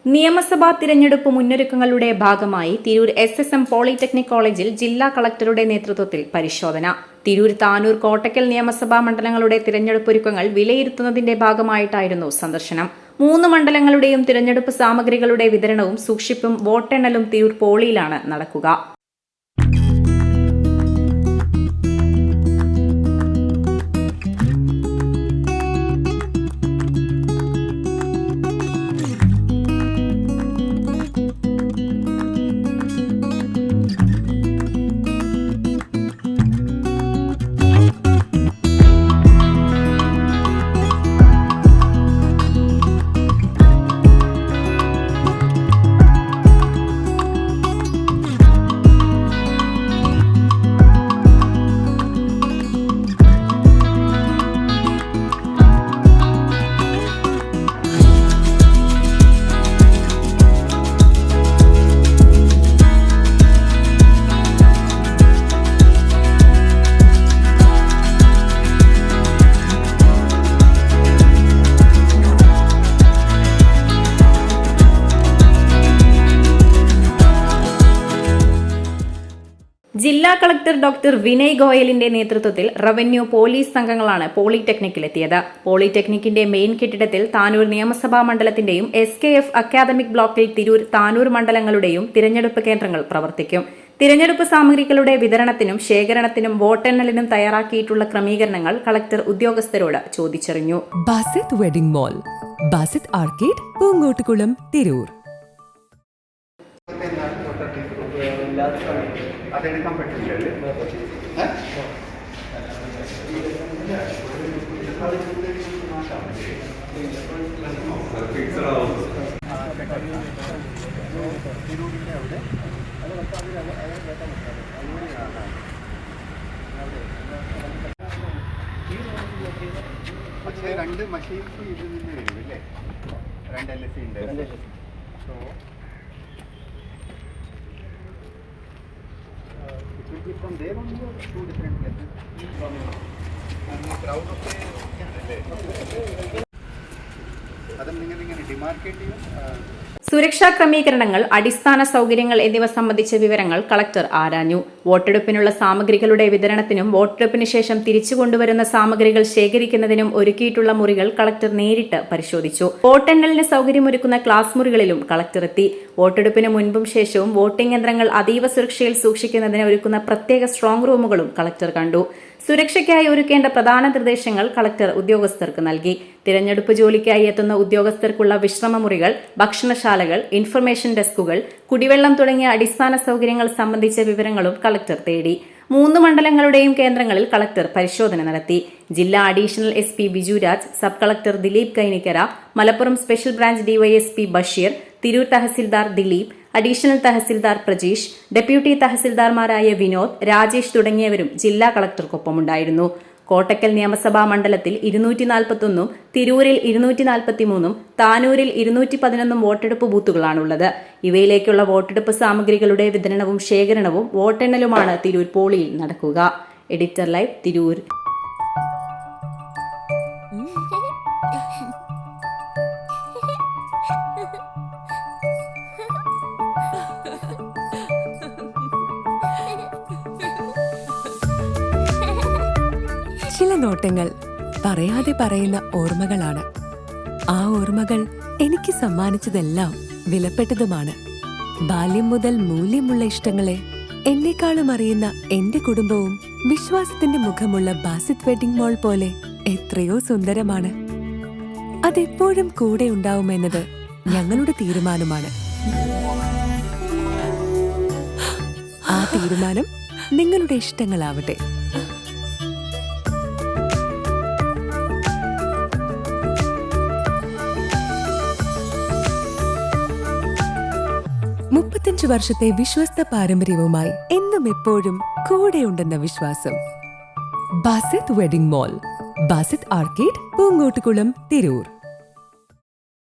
നിയമസഭാ തിരഞ്ഞെടുപ്പ് മുന്നൊരുക്കങ്ങളുടെ ഭാഗമായി തിരൂർ SSM പോളിടെക്നിക് കോളേജിൽ ജില്ലാ കളക്ടറുടെ നേതൃത്വത്തിൽ പരിശോധന. തിരൂർ, താനൂർ, കോട്ടക്കൽ നിയമസഭാ മണ്ഡലങ്ങളുടെ തിരഞ്ഞെടുപ്പൊരുക്കങ്ങൾ വിലയിരുത്തുന്നതിന്റെ ഭാഗമായിട്ടായിരുന്നു സന്ദർശനം. 3 മണ്ഡലങ്ങളുടെയും തിരഞ്ഞെടുപ്പ് സാമഗ്രികളുടെ വിതരണവും സൂക്ഷിപ്പും വോട്ടെണ്ണലും തിരൂർ പോളിയിലാണ് നടക്കുക. ജില്ലാ കളക്ടർ ഡോക്ടർ വിനയ് ഗോയലിന്റെ നേതൃത്വത്തിൽ റവന്യൂ, പോലീസ് സംഘങ്ങളാണ് പോളിടെക്നിക്കിലെത്തിയത്. പോളിടെക്നിക്കിന്റെ മെയിൻ കെട്ടിടത്തിൽ താനൂർ നിയമസഭാ മണ്ഡലത്തിന്റെയും SKF അക്കാദമിക് ബ്ലോക്കിൽ തിരൂർ, താനൂർ മണ്ഡലങ്ങളുടെയും തിരഞ്ഞെടുപ്പ് കേന്ദ്രങ്ങൾ പ്രവർത്തിക്കും. തിരഞ്ഞെടുപ്പ് സാമഗ്രികളുടെ വിതരണത്തിനും ശേഖരണത്തിനും വോട്ടെണ്ണലിനും തയ്യാറാക്കിയിട്ടുള്ള ക്രമീകരണങ്ങൾ കളക്ടർ ഉദ്യോഗസ്ഥരോട് ചോദിച്ചറിഞ്ഞു. Basith wedding mall, Basith arcade, Poonkottukulam, Tirur. അതെടുക്കാൻ പറ്റില്ല. പക്ഷേ 2 മഷീൻസ് ഇതിൽ നിന്ന് വരും അല്ലേ? 2 LSC ഉണ്ട്. So from there on you 2 different places from crowd of adam ningal demarcate ചെയ്യും. സുരക്ഷാ ക്രമീകരണങ്ങൾ, അടിസ്ഥാന സൗകര്യങ്ങൾ എന്നിവ സംബന്ധിച്ച വിവരങ്ങൾ കളക്ടർ ആരാഞ്ഞു. വോട്ടെടുപ്പിനുള്ള സാമഗ്രികളുടെ വിതരണത്തിനും വോട്ടെടുപ്പിന് ശേഷം തിരിച്ചു കൊണ്ടുവരുന്ന സാമഗ്രികൾ ശേഖരിക്കുന്നതിനും ഒരുക്കിയിട്ടുള്ള മുറികൾ കളക്ടർ നേരിട്ട് പരിശോധിച്ചു. വോട്ടെണ്ണലിന് സൗകര്യമൊരുക്കുന്ന ക്ലാസ് മുറികളിലും കളക്ടർ എത്തി. വോട്ടെടുപ്പിന് മുൻപും ശേഷവും വോട്ടിംഗ് യന്ത്രങ്ങൾ അതീവ സുരക്ഷയിൽ സൂക്ഷിക്കുന്നതിന് ഒരുക്കുന്ന പ്രത്യേക സ്ട്രോങ് റൂമുകളും കളക്ടർ കണ്ടു. സുരക്ഷയ്ക്കായി ഒരുക്കേണ്ട പ്രധാന നിർദ്ദേശങ്ങൾ കളക്ടർ ഉദ്യോഗസ്ഥർക്ക് നൽകി. തിരഞ്ഞെടുപ്പ് ജോലിക്കായി എത്തുന്ന ഉദ്യോഗസ്ഥർക്കുള്ള വിശ്രമമുറികൾ, ഭക്ഷണശാലകൾ, ഇൻഫർമേഷൻ ഡെസ്കുകൾ, കുടിവെള്ളം തുടങ്ങിയ അടിസ്ഥാന സൗകര്യങ്ങൾ സംബന്ധിച്ച വിവരങ്ങളും കളക്ടർ തേടി. 3 മണ്ഡലങ്ങളുടെയും കേന്ദ്രങ്ങളിൽ കളക്ടർ പരിശോധന നടത്തി. ജില്ലാ additional SP Bijuraj, sub collector Dileep Kainikkara, Malappuram special branch DYSP Basheer, Tirur tahsildar Dileep, additional tahsildar Prajeesh, deputy തഹസിൽദാർമാരായ വിനോദ്, രാജേഷ് തുടങ്ങിയവരും ജില്ലാ കളക്ടർക്കൊപ്പമുണ്ടായിരുന്നു. കോട്ടക്കൽ നിയമസഭാ മണ്ഡലത്തിൽ 241, തിരൂരിൽ 243, താനൂരിൽ 211 വോട്ടെടുപ്പ് ബൂത്തുകളാണുള്ളത്. ഇവയിലേക്കുള്ള വോട്ടെടുപ്പ് സാമഗ്രികളുടെ വിതരണവും ശേഖരണവും വോട്ടെണ്ണലുമാണ് തിരൂർ പോളിയിൽ നടക്കുക. Editor live, Tirur. ചില നോട്ടങ്ങൾ പറയാതെ പറയുന്ന ഓർമ്മകളാണ്. ആ ഓർമ്മകൾ എനിക്ക് സമ്മാനിച്ചതെല്ലാം വിലപ്പെട്ടതുമാണ്. ബാല്യം മുതൽ മൂല്യമുള്ള ഇഷ്ടങ്ങളെ എന്നെക്കാളും അറിയുന്ന എന്റെ കുടുംബവും വിശ്വാസത്തിന്റെ മുഖമുള്ള ബാസിത് വെഡിംഗ് മാൾ പോലെ എത്രയോ സുന്ദരമാണ്. അതെപ്പോഴും കൂടെ ഉണ്ടാവുമെന്നത് ഞങ്ങളുടെ തീരുമാനമാണ്. ആ തീരുമാനം നിങ്ങളുടെ ഇഷ്ടങ്ങളാവട്ടെ. മുപ്പത്തഞ്ച് വർഷത്തെ വിശ്വസ്ത പാരമ്പര്യവുമായി എന്നും എപ്പോഴും കൂടെയുണ്ടെന്ന വിശ്വാസം. Basith wedding mall, Basith arcade, Poonkottukulam, Tirur.